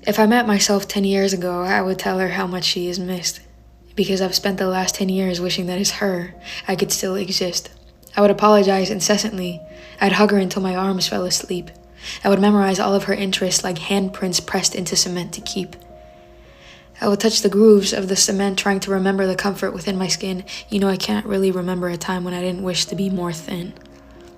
If I met myself 10 years ago, I would tell her how much she is missed. Because I've spent the last 10 years wishing that as her, I could still exist. I would apologize incessantly. I'd hug her until my arms fell asleep. I would memorize all of her interests like handprints pressed into cement to keep. I would touch the grooves of the cement trying to remember the comfort within my skin. You know, I can't really remember a time when I didn't wish to be more thin.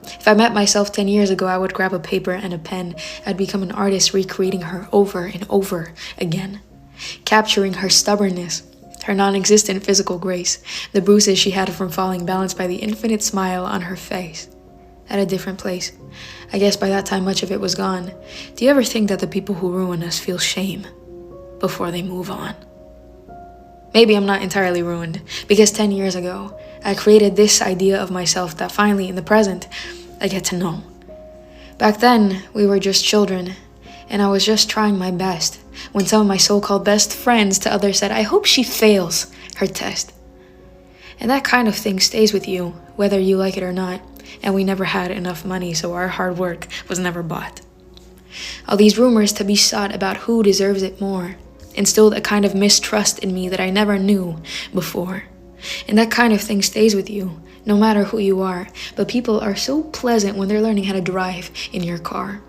If I met myself 10 years ago, I would grab a paper and a pen. I'd become an artist recreating her over and over again. Capturing her stubbornness, her non-existent physical grace, the bruises she had from falling balanced by the infinite smile on her face. At a different place. I guess by that time much of it was gone. Do you ever think that the people who ruin us feel shame before they move on? Maybe I'm not entirely ruined, because 10 years ago, I created this idea of myself that finally, in the present, I get to know. Back then, we were just children, and I was just trying my best, when some of my so-called best friends to others said, I hope she fails her test. And that kind of thing stays with you, whether you like it or not, and we never had enough money, so our hard work was never bought. All these rumors to be sought about who deserves it more instilled a kind of mistrust in me that I never knew before. And that kind of thing stays with you, no matter who you are, but people are so pleasant when they're learning how to drive in your car.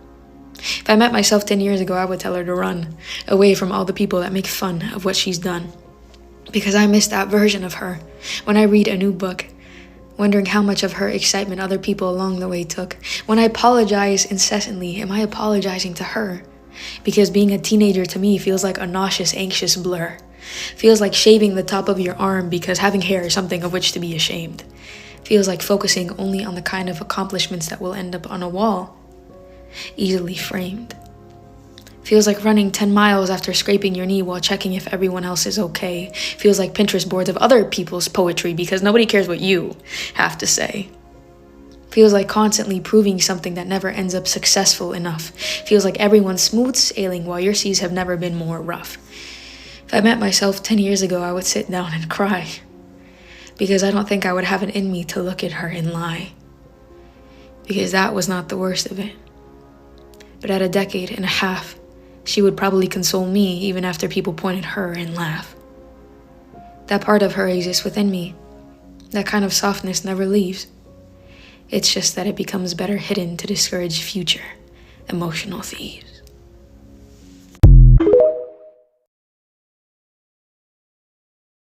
If I met myself 10 years ago, I would tell her to run, away from all the people that make fun of what she's done. Because I miss that version of her, when I read a new book, wondering how much of her excitement other people along the way took. When I apologize incessantly, am I apologizing to her? Because being a teenager to me feels like a nauseous, anxious blur. Feels like shaving the top of your arm because having hair is something of which to be ashamed. Feels like focusing only on the kind of accomplishments that will end up on a wall, easily framed. Feels like running 10 miles after scraping your knee while checking if everyone else is okay. Feels like Pinterest boards of other people's poetry because nobody cares what you have to say. Feels like constantly proving something that never ends up successful enough. Feels like everyone's smooth sailing while your seas have never been more rough. If I met myself 10 years ago, I would sit down and cry. Because I don't think I would have it in me to look at her and lie. Because that was not the worst of it. But at a decade and a half, she would probably console me even after people pointed her and laugh. That part of her exists within me. That kind of softness never leaves. It's just that it becomes better hidden to discourage future emotional thieves.